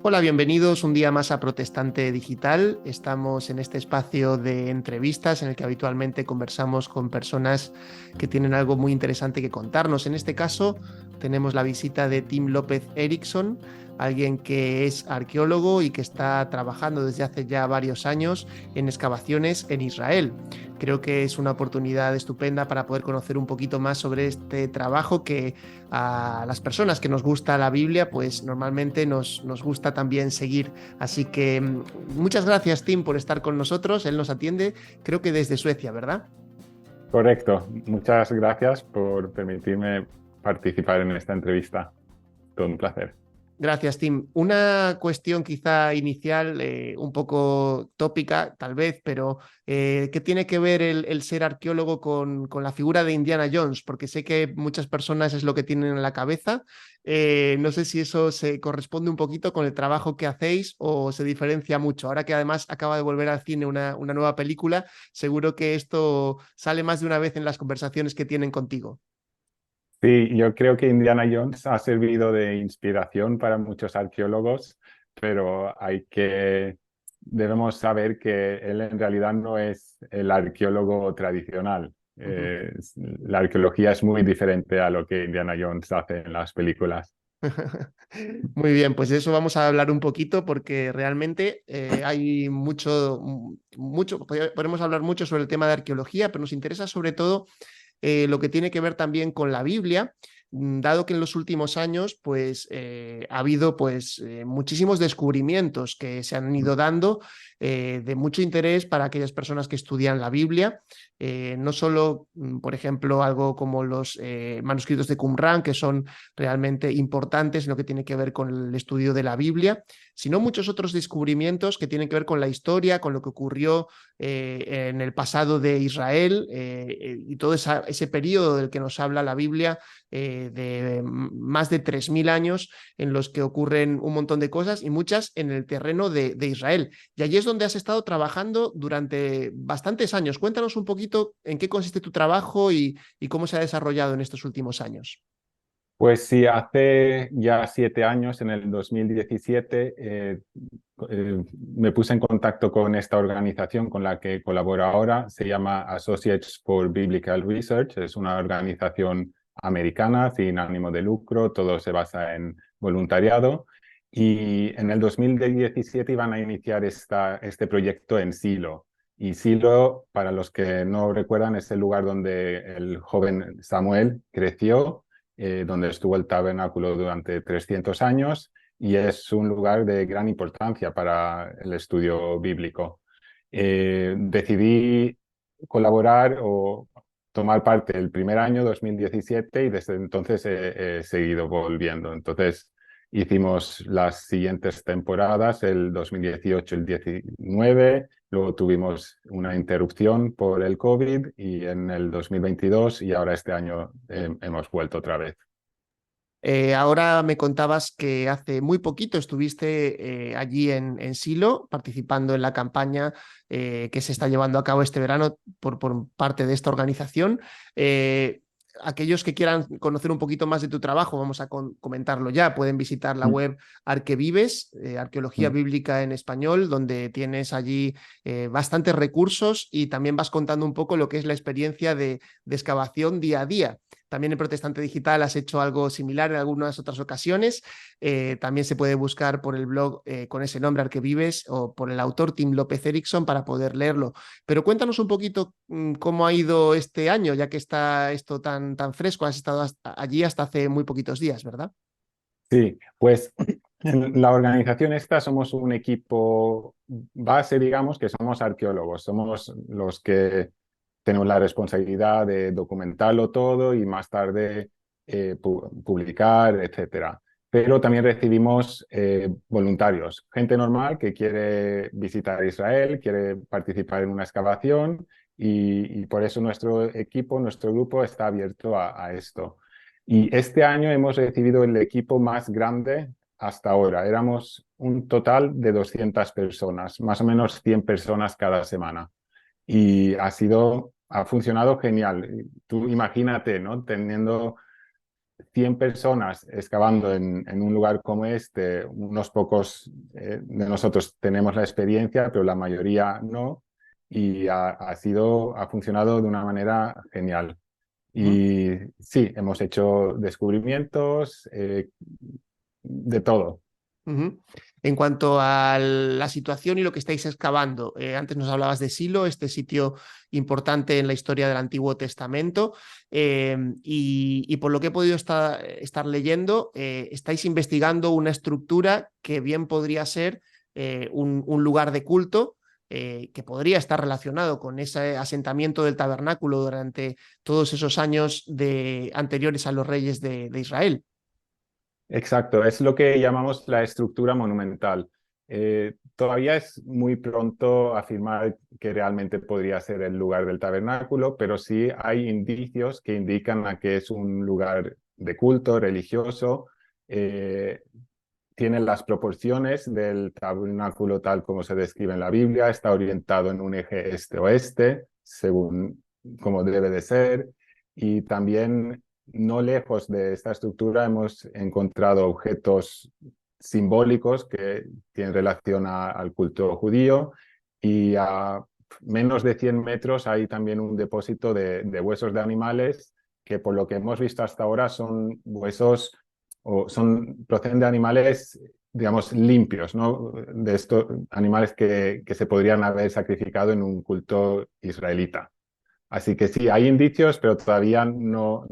Hola, bienvenidos un día más a Protestante Digital. Estamos en este espacio de entrevistas en el que habitualmente conversamos con personas que tienen algo muy interesante que contarnos. En este caso, tenemos la visita de Tim López Erickson, alguien que es arqueólogo y que está trabajando desde hace ya varios años en excavaciones en Israel. Creo que es una oportunidad estupenda para poder conocer un poquito más sobre este trabajo que a las personas que nos gusta la Biblia, pues normalmente nos gusta también seguir. Así que muchas gracias, Tim, por estar con nosotros. Él nos atiende, creo que desde Suecia, ¿verdad? Correcto. Muchas gracias por permitirme participar en esta entrevista. Todo un placer. Gracias, Tim. Una cuestión quizá inicial, un poco tópica tal vez, pero ¿qué tiene que ver el ser arqueólogo con la figura de Indiana Jones? Porque sé que muchas personas es lo que tienen en la cabeza. No sé si eso se corresponde un poquito con el trabajo que hacéis o se diferencia mucho. Ahora que además acaba de volver al cine una nueva película, seguro que esto sale más de una vez en las conversaciones que tienen contigo. Sí, yo creo que Indiana Jones ha servido de inspiración para muchos arqueólogos, pero debemos saber que él en realidad no es el arqueólogo tradicional. La arqueología es muy diferente a lo que Indiana Jones hace en las películas. Muy bien, pues de eso vamos a hablar un poquito porque realmente hay podemos hablar mucho sobre el tema de arqueología, pero nos interesa sobre todo lo que tiene que ver también con la Biblia, dado que en los últimos años pues, ha habido pues, muchísimos descubrimientos que se han ido dando de mucho interés para aquellas personas que estudian la Biblia, no solo, por ejemplo, algo como los manuscritos de Qumrán, que son realmente importantes en lo que tiene que ver con el estudio de la Biblia, sino muchos otros descubrimientos que tienen que ver con la historia, con lo que ocurrió en el pasado de Israel y todo ese periodo del que nos habla la Biblia, de más de 3.000 años en los que ocurren un montón de cosas y muchas en el terreno de Israel. Y allí es donde has estado trabajando durante bastantes años. Cuéntanos un poquito en qué consiste tu trabajo y cómo se ha desarrollado en estos últimos años. Pues sí, hace ya 7 años, en el 2017, me puse en contacto con esta organización con la que colaboro ahora. Se llama Associates for Biblical Research. Es una organización americana sin ánimo de lucro. Todo se basa en voluntariado. Y en el 2017 iban a iniciar este proyecto en Silo. Y Silo, para los que no recuerdan, es el lugar donde el joven Samuel creció, donde estuvo el tabernáculo durante 300 años, y es un lugar de gran importancia para el estudio bíblico. Decidí colaborar o tomar parte el primer año, 2017, y desde entonces he seguido volviendo. Entonces hicimos las siguientes temporadas, el 2018, el 19, luego tuvimos una interrupción por el COVID y en el 2022 y ahora este año hemos vuelto otra vez. Ahora me contabas que hace muy poquito estuviste allí en Silo participando en la campaña que se está llevando a cabo este verano por parte de esta organización. Aquellos que quieran conocer un poquito más de tu trabajo, vamos a comentarlo ya, pueden visitar la Mm. web Arquevives, Arqueología Mm. Bíblica en Español, donde tienes allí bastantes recursos y también vas contando un poco lo que es la experiencia de excavación día a día. También en Protestante Digital has hecho algo similar en algunas otras ocasiones. También se puede buscar por el blog con ese nombre, Arquevives, o por el autor Tim López Erickson para poder leerlo. Pero cuéntanos un poquito cómo ha ido este año, ya que está esto tan fresco. Has estado allí hasta hace muy poquitos días, ¿verdad? Sí, pues en la organización esta somos un equipo base, digamos, que somos arqueólogos, somos los que tenemos la responsabilidad de documentarlo todo y más tarde publicar, etcétera. Pero también recibimos voluntarios, gente normal que quiere visitar Israel, quiere participar en una excavación y por eso nuestro equipo, nuestro grupo está abierto a esto. Y este año hemos recibido el equipo más grande hasta ahora. Éramos un total de 200 personas, más o menos 100 personas cada semana. Y ha funcionado genial. Tú imagínate, ¿no? Teniendo 100 personas excavando en un lugar como este, unos pocos de nosotros tenemos la experiencia, pero la mayoría no, y ha funcionado de una manera genial. Ujú. Y sí, hemos hecho descubrimientos, de todo. Ujú. En cuanto a la situación y lo que estáis excavando, antes nos hablabas de Silo, este sitio importante en la historia del Antiguo Testamento, y por lo que he podido estar leyendo, estáis investigando una estructura que bien podría ser un lugar de culto. Que podría estar relacionado con ese asentamiento del tabernáculo durante todos esos años anteriores a los reyes de Israel. Exacto, es lo que llamamos la estructura monumental. Todavía es muy pronto afirmar que realmente podría ser el lugar del tabernáculo, pero sí hay indicios que indican a que es un lugar de culto religioso. Eh, Tiene las proporciones del tabernáculo tal como se describe en la Biblia, está orientado en un eje este-oeste, según como debe de ser, y también no lejos de esta estructura hemos encontrado objetos simbólicos que tienen relación al culto judío, y a menos de 100 metros hay también un depósito de huesos de animales que por lo que hemos visto hasta ahora son huesos proceden de animales, digamos, limpios, ¿no? De estos animales que se podrían haber sacrificado en un culto israelita. Así que sí, hay indicios, pero todavía no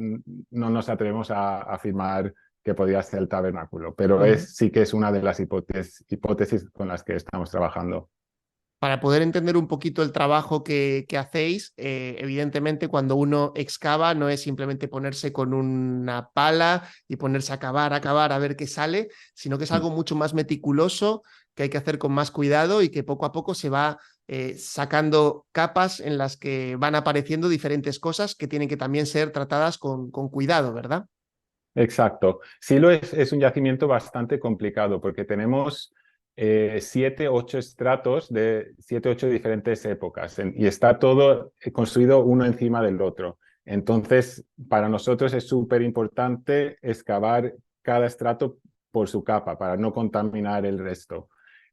nos atrevemos a afirmar que podría ser el tabernáculo, pero Ujú. sí que es una de las hipótesis con las que estamos trabajando. Para poder entender un poquito el trabajo que hacéis, evidentemente cuando uno excava no es simplemente ponerse con una pala y ponerse a cavar, a ver qué sale, sino que es Mm. algo mucho más meticuloso, que hay que hacer con más cuidado y que poco a poco se va sacando capas en las que van apareciendo diferentes cosas que tienen que también ser tratadas con cuidado, ¿verdad? Exacto. Silo es un yacimiento bastante complicado porque tenemos 7, 8 estratos de 7, 8 diferentes épocas y está todo construido uno encima del otro. Entonces, para nosotros es súper importante excavar cada estrato por su capa para no contaminar el resto.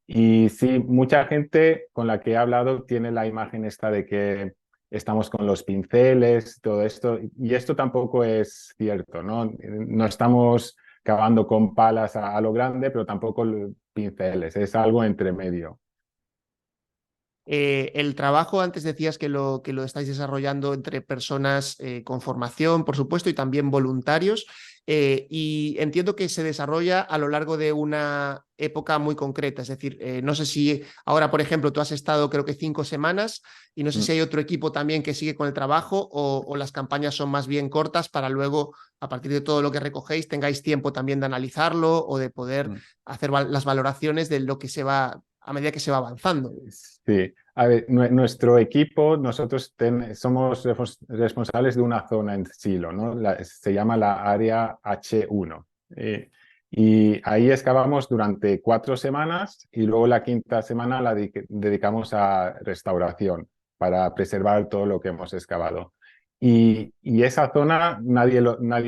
Y sí, mucha gente con la que he hablado tiene la imagen esta de que estamos con los pinceles, todo esto, y esto tampoco es cierto, ¿no? No estamos cavando con palas a lo grande, pero tampoco pinceles, es algo entre medio. El trabajo, antes decías que lo estáis desarrollando entre personas con formación, por supuesto, y también voluntarios. Y entiendo que se desarrolla a lo largo de una época muy concreta. Es decir, no sé si ahora, por ejemplo, tú has estado creo que 5 semanas y no sé si Mm, hay otro equipo también que sigue con el trabajo o las campañas son más bien cortas para luego, a partir de todo lo que recogéis, tengáis tiempo también de analizarlo o de poder mm. hacer las valoraciones de lo que se va a medida que se va avanzando. Sí, a ver, nuestro equipo, nosotros somos responsables de una zona en Silo, ¿no? Se llama la área H1. Y ahí excavamos durante 4 semanas y luego la quinta semana la dedicamos a restauración para preservar todo lo que hemos excavado. Y esa zona nadie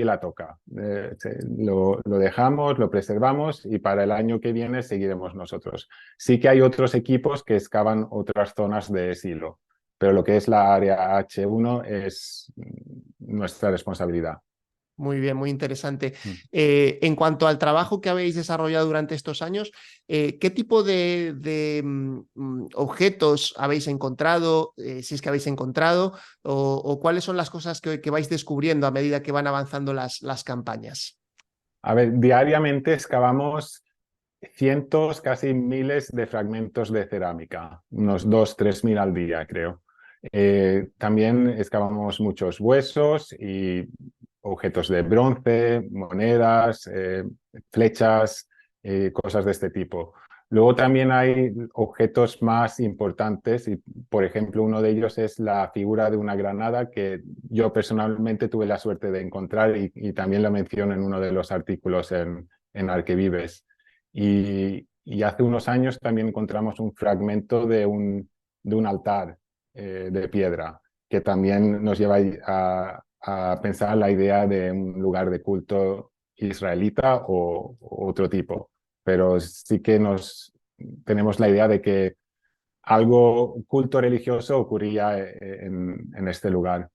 la toca. Lo dejamos, lo preservamos y para el año que viene seguiremos nosotros. Sí que hay otros equipos que excavan otras zonas de silo, pero lo que es la área H1 es nuestra responsabilidad. Muy bien, muy interesante. Mm. En cuanto al trabajo que habéis desarrollado durante estos años, ¿qué tipo de objetos habéis encontrado, si es que habéis encontrado, o cuáles son las cosas que vais descubriendo a medida que van avanzando las campañas? A ver, diariamente excavamos cientos, casi miles de fragmentos de cerámica, unos 2, 3 mil al día, creo. También excavamos muchos huesos y objetos de bronce, monedas, flechas, cosas de este tipo. Luego también hay objetos más importantes y, por ejemplo, uno de ellos es la figura de una granada que yo personalmente tuve la suerte de encontrar y también lo menciono en uno de los artículos en Arquevives. Y hace unos años también encontramos un fragmento de un altar de piedra que también nos lleva a pensar la idea de un lugar de culto israelita o otro tipo, pero sí que tenemos la idea de que algo culto religioso ocurría en este lugar.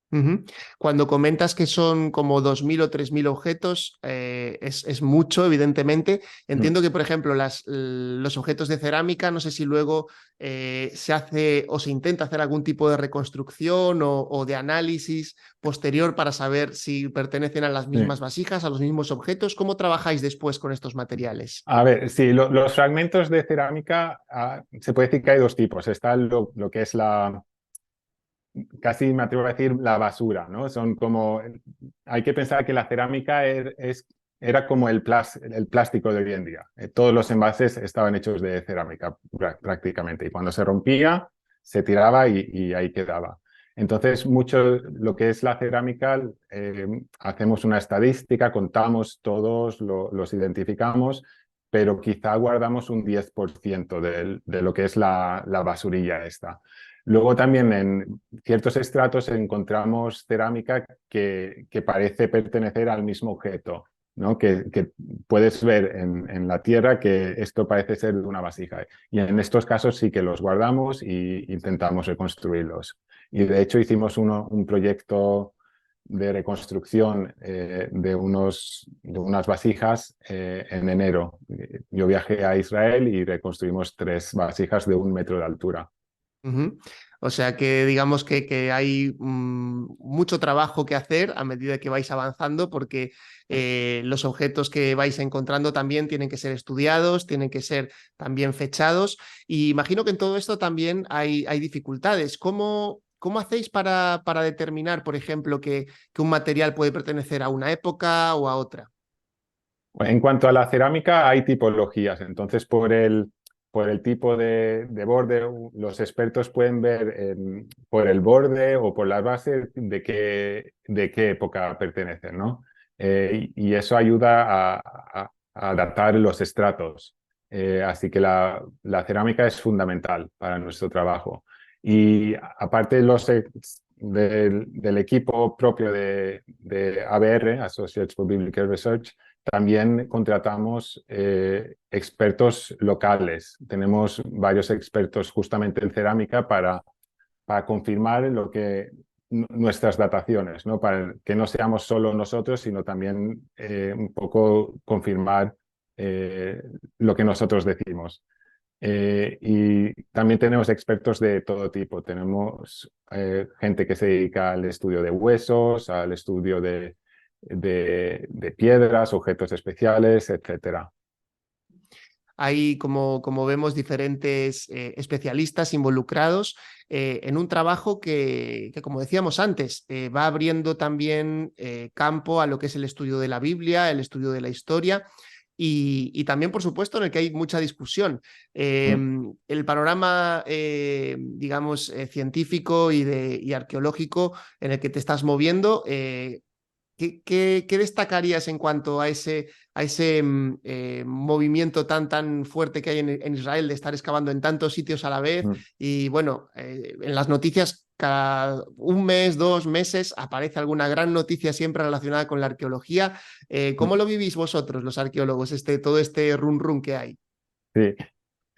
Ujú. Cuando comentas que son como 2.000 o 3.000 objetos, es mucho, evidentemente. Mm. Entiendo que, por ejemplo, los objetos de cerámica, no sé si luego se hace o se intenta hacer algún tipo de reconstrucción o de análisis posterior para saber si pertenecen a las Sí. mismas vasijas, a los mismos objetos. ¿Cómo trabajáis después con estos materiales? A ver, sí, los fragmentos de cerámica, se puede decir que hay dos tipos. Está lo que es casi me atrevo a decir la basura, ¿no? Son como, hay que pensar que la cerámica era como el plástico de hoy en día. Todos los envases estaban hechos de cerámica prácticamente y cuando se rompía se tiraba y ahí quedaba. Entonces, mucho lo que es la cerámica, hacemos una estadística, contamos todos, los identificamos, pero quizá guardamos un 10% de lo que es la basurilla esta. Luego también en ciertos estratos encontramos cerámica que parece pertenecer al mismo objeto, ¿no? Que puedes ver en la tierra que esto parece ser de una vasija. Y en estos casos sí que los guardamos e intentamos reconstruirlos. Y de hecho hicimos un proyecto de reconstrucción de unas vasijas en enero. Yo viajé a Israel y reconstruimos 3 vasijas de 1 metro de altura. Ujú. O sea que digamos que hay mucho trabajo que hacer a medida que vais avanzando porque los objetos que vais encontrando también tienen que ser estudiados, tienen que ser también fechados y imagino que en todo esto también hay dificultades. ¿Cómo hacéis para determinar, por ejemplo, que un material puede pertenecer a una época o a otra? En cuanto a la cerámica, hay tipologías. Entonces, por el tipo de borde, los expertos pueden ver por el borde o por las bases de qué época pertenecen, ¿no? Y eso ayuda a datar los estratos. Así que la cerámica es fundamental para nuestro trabajo. Y aparte del equipo propio de ABR, Associates for Biblical Research, también contratamos expertos locales. Tenemos varios expertos justamente en cerámica para confirmar nuestras dataciones, ¿no? Para que no seamos solo nosotros, sino también un poco confirmar eh, lo que nosotros decimos. Y también tenemos expertos de todo tipo. Tenemos gente que se dedica al estudio de huesos, al estudio de piedras, objetos especiales, etcétera. Hay, como vemos, diferentes especialistas involucrados en un trabajo que, como decíamos antes, va abriendo también campo a lo que es el estudio de la Biblia, el estudio de la historia. Y también, por supuesto, en el que hay mucha discusión. Mm. El panorama, digamos, científico y arqueológico en el que te estás moviendo, ¿qué destacarías en cuanto a ese movimiento tan fuerte que hay en Israel de estar excavando en tantos sitios a la vez? Mm. Y bueno, en las noticias cada un mes, 2 meses aparece alguna gran noticia siempre relacionada con la arqueología. ¿Cómo Mm. lo vivís vosotros, los arqueólogos, todo este run run que hay? Sí.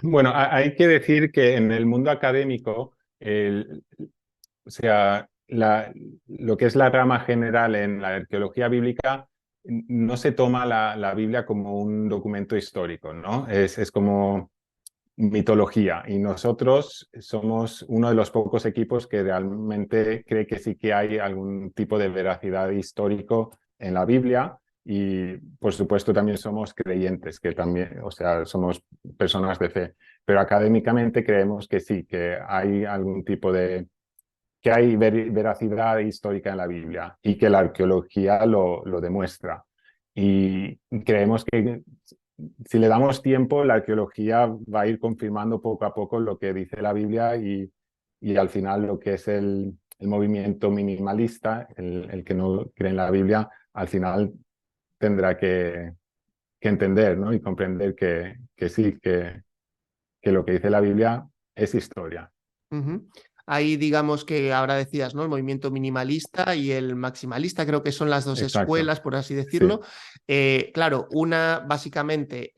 Bueno, hay que decir que en el mundo académico, o sea, lo que es la rama general en la arqueología bíblica, no se toma la Biblia como un documento histórico, ¿no? Es como mitología y nosotros somos uno de los pocos equipos que realmente cree que sí que hay algún tipo de veracidad histórico en la Biblia y por supuesto también somos creyentes, que también, o sea, somos personas de fe, pero académicamente creemos que sí, que hay algún tipo que hay veracidad histórica en la Biblia y que la arqueología lo demuestra. Y creemos que si le damos tiempo, la arqueología va a ir confirmando poco a poco lo que dice la Biblia y al final lo que es el movimiento minimalista, el que no cree en la Biblia, al final tendrá que entender, ¿no? Y comprender que sí, que lo que dice la Biblia es historia. Ujú. Ahí digamos que ahora decías, ¿no? El movimiento minimalista y el maximalista, creo que son las dos Exacto, escuelas, por así sí. decirlo. Claro, una básicamente,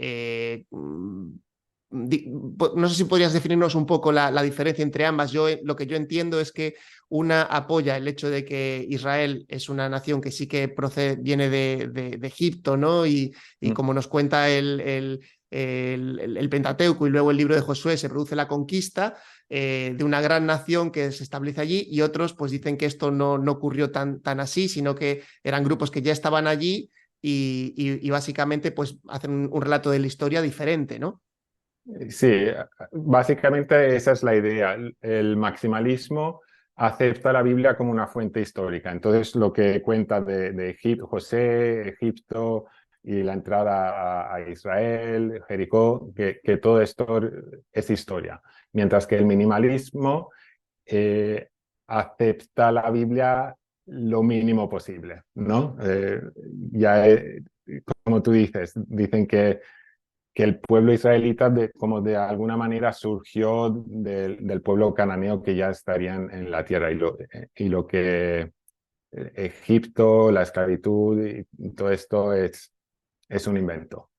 no sé si podrías definirnos un poco la diferencia entre ambas. Lo que yo entiendo es que una apoya el hecho de que Israel es una nación que sí que viene de Egipto, ¿no? Y Mm. como nos cuenta el Pentateuco y luego el libro de Josué, se produce la conquista de una gran nación que se establece allí, y otros pues dicen que esto no ocurrió tan así, sino que eran grupos que ya estaban allí y básicamente pues hacen un relato de la historia diferente, ¿no? Sí, básicamente esa es la idea. El maximalismo acepta la Biblia como una fuente histórica. Entonces, lo que cuenta de Egipto, José, Egipto y la entrada a Israel, Jericó, que todo esto es historia. Mientras que el minimalismo eh, acepta la Biblia lo mínimo posible, ¿no? Ya, como tú dices, dicen que el pueblo israelita como de alguna manera surgió del pueblo cananeo que ya estaría en la tierra y lo que Egipto, la esclavitud y todo esto es un invento.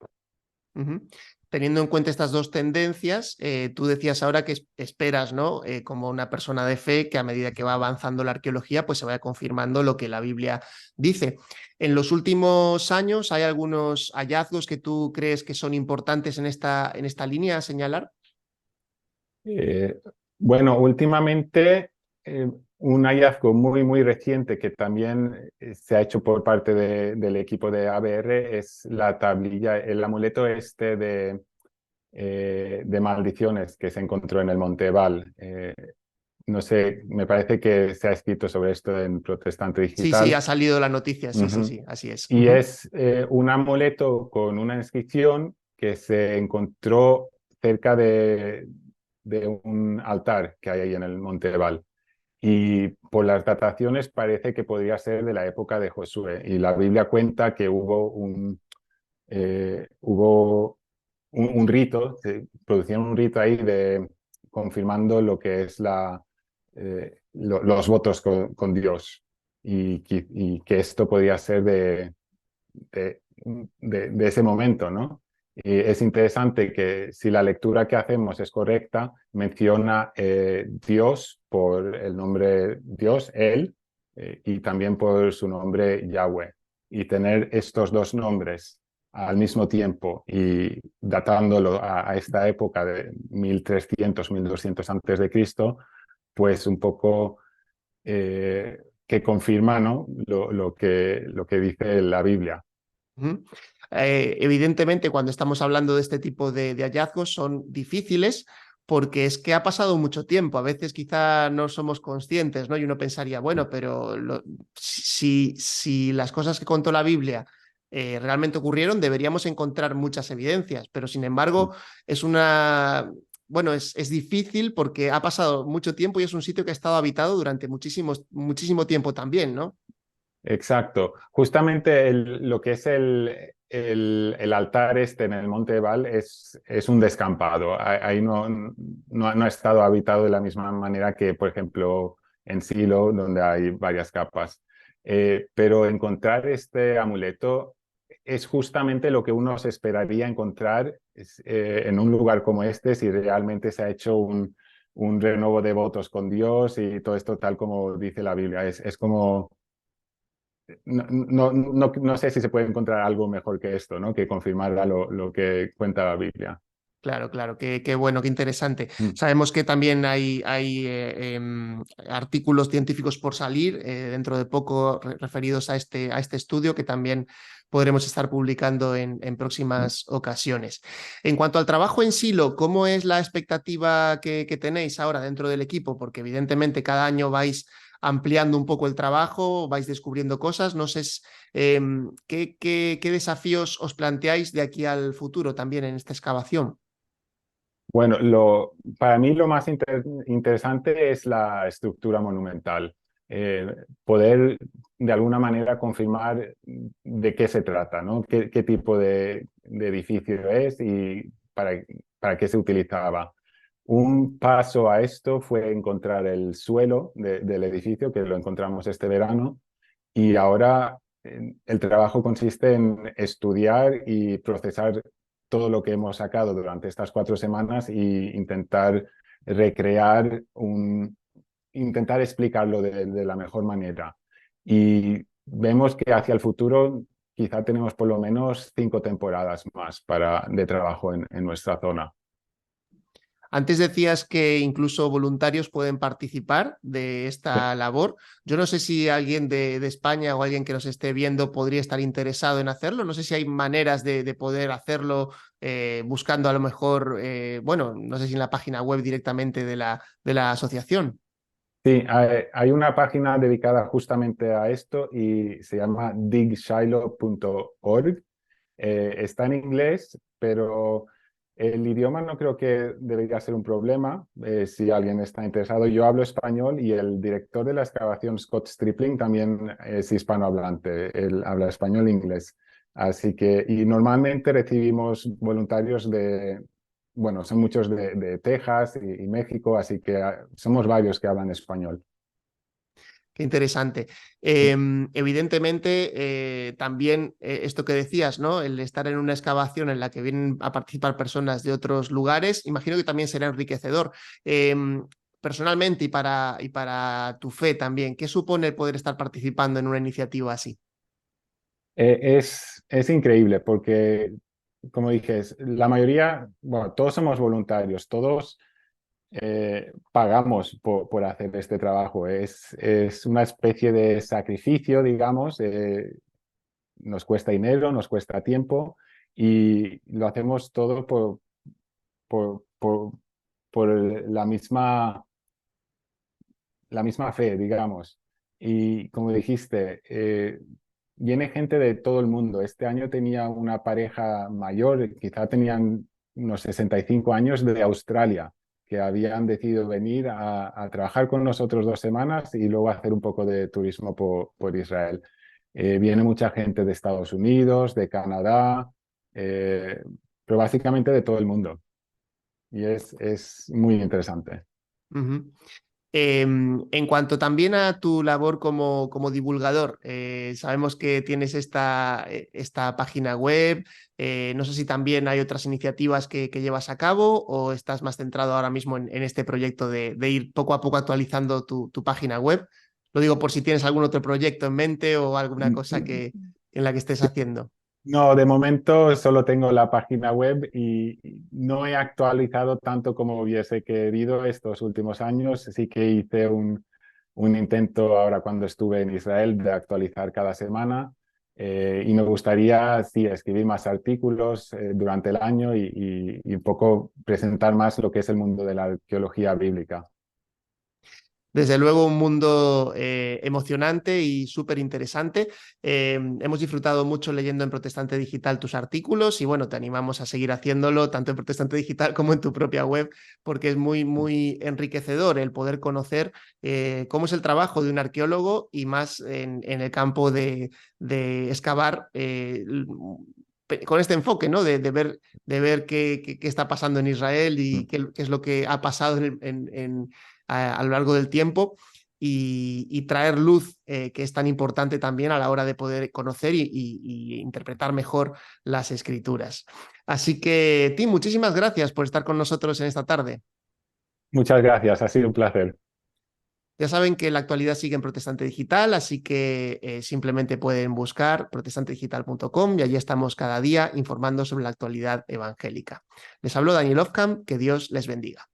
Ujú. Teniendo en cuenta estas dos tendencias, tú decías ahora que esperas, ¿no? Como una persona de fe, que a medida que va avanzando la arqueología, pues se vaya confirmando lo que la Biblia dice. En los últimos años, ¿hay algunos hallazgos que tú crees que son importantes en esta línea a señalar? Eh, bueno, últimamente un hallazgo muy, muy reciente que también se ha hecho por parte del equipo de ABR es la tablilla, el amuleto este de maldiciones que se encontró en el Monte Ebal. No sé, me parece que se ha escrito sobre esto en Protestante Sí, sí, Digital. ha salido la noticia, sí, sí, Ujú. sí, así es. Y Ujú. es un amuleto con una inscripción que se encontró cerca de un altar que hay ahí en el Monte Ebal. Y por las dataciones parece que podría ser de la época de Josué. Y la Biblia cuenta que hubo un rito, se producieron un rito ahí confirmando lo que es los votos con Dios. Y que esto podría ser de, de ese momento, ¿no? Y es interesante que si la lectura que hacemos es correcta, menciona Dios por el nombre Dios, Él, y también por su nombre Yahweh. Y tener estos dos nombres al mismo tiempo y datándolo a esta época de 1300, 1200 antes de Cristo, pues un poco que confirma, ¿no? Lo que dice la Biblia. Ujú. Evidentemente, cuando estamos hablando de este tipo de hallazgos, son difíciles porque es que ha pasado mucho tiempo. A veces quizá no somos conscientes, ¿no? Y uno pensaría, bueno, pero si las cosas que contó la Biblia realmente ocurrieron, deberíamos encontrar muchas evidencias. Pero sin embargo, es una. Bueno, es difícil porque ha pasado mucho tiempo y es un sitio que ha estado habitado durante muchísimo tiempo también, ¿no? Exacto. Justamente lo que es el altar este en el Monte Ebal es un descampado. Ahí no ha estado habitado de la misma manera que, por ejemplo, en Silo, donde hay varias capas. Pero encontrar este amuleto es justamente lo que uno se esperaría encontrar en un lugar como este si realmente se ha hecho un renuevo de votos con Dios y todo esto tal como dice la Biblia. Es como no sé si se puede encontrar algo mejor que esto, ¿no? Que confirmar lo que cuenta la Biblia. Claro, claro, qué bueno, qué interesante. Mm. Sabemos que también hay artículos científicos por salir dentro de poco referidos a este estudio que también podremos estar publicando en Mm. próximas ocasiones. En cuanto al trabajo en silo, ¿cómo es la expectativa que tenéis ahora dentro del equipo? Porque evidentemente cada año vais ampliando un poco el trabajo, vais descubriendo cosas. No sé qué desafíos os planteáis de aquí al futuro también en esta excavación. Bueno, para mí lo más interesante es la estructura monumental. Poder de alguna manera confirmar de qué se trata, ¿no? Qué tipo de edificio es y para qué se utilizaba. Un paso a esto fue encontrar el suelo del edificio, que lo encontramos este verano, y ahora el trabajo consiste en estudiar y procesar todo lo que hemos sacado durante estas 4 semanas y intentar recrear intentar explicarlo de la mejor manera. Y vemos que hacia el futuro quizá tenemos por lo menos 5 temporadas más de trabajo en nuestra zona. Antes decías que incluso voluntarios pueden participar de esta labor. Yo no sé si alguien de España o alguien que nos esté viendo podría estar interesado en hacerlo. No sé si hay maneras de poder hacerlo buscando a lo mejor, bueno, no sé si en la página web directamente de la asociación. Sí, hay una página dedicada justamente a esto y se llama digshiloh.org. Está en inglés, pero el idioma no creo que debería ser un problema si alguien está interesado. Yo hablo español y el director de la excavación, Scott Stripling, también es hispanohablante. Él habla español e inglés. Así que, y normalmente recibimos voluntarios bueno, son muchos de Texas y México, así que somos varios que hablan español. Qué interesante. Evidentemente, también esto que decías, ¿no? El estar en una excavación en la que vienen a participar personas de otros lugares, imagino que también será enriquecedor. Personalmente y para tu fe también, ¿qué supone el poder estar participando en una iniciativa así? Es increíble porque, como dije, la mayoría, bueno, todos somos voluntarios, todos pagamos por hacer este trabajo. Es una especie de sacrificio, digamos. Nos cuesta dinero, nos cuesta tiempo y lo hacemos todo por, por, por la misma fe, digamos. Y como dijiste, viene gente de todo el mundo. Este año tenía una pareja mayor, quizá tenían unos 65 años de Australia, que habían decidido venir a trabajar con nosotros 2 semanas y luego hacer un poco de turismo por Israel. Viene mucha gente de Estados Unidos, de Canadá, pero básicamente de todo el mundo. Y es muy interesante. Ujú. En cuanto también a tu labor como divulgador, sabemos que tienes esta página web, no sé si también hay otras iniciativas que llevas a cabo o estás más centrado ahora mismo en este proyecto de ir poco a poco actualizando tu página web. Lo digo por si tienes algún otro proyecto en mente o alguna cosa en la que estés haciendo. No, de momento solo tengo la página web y no he actualizado tanto como hubiese querido estos últimos años. Sí que hice un intento ahora cuando estuve en Israel de actualizar cada semana y me gustaría, sí, escribir más artículos durante el año y un poco presentar más lo que es el mundo de la arqueología bíblica. Desde luego un mundo emocionante y súper interesante. Hemos disfrutado mucho leyendo en Protestante Digital tus artículos y bueno, te animamos a seguir haciéndolo tanto en Protestante Digital como en tu propia web porque es muy, muy enriquecedor el poder conocer cómo es el trabajo de un arqueólogo y más en el campo de excavar. Con este enfoque, ¿no? De ver qué está pasando en Israel y qué es lo que ha pasado a lo largo del tiempo y traer luz, que es tan importante también a la hora de poder conocer y interpretar mejor las escrituras. Así que, Tim, muchísimas gracias por estar con nosotros en esta tarde. Muchas gracias, ha sido un placer. Ya saben que la actualidad sigue en Protestante Digital, así que simplemente pueden buscar protestantedigital.com y allí estamos cada día informando sobre la actualidad evangélica. Les habló Daniel Ofcam, que Dios les bendiga.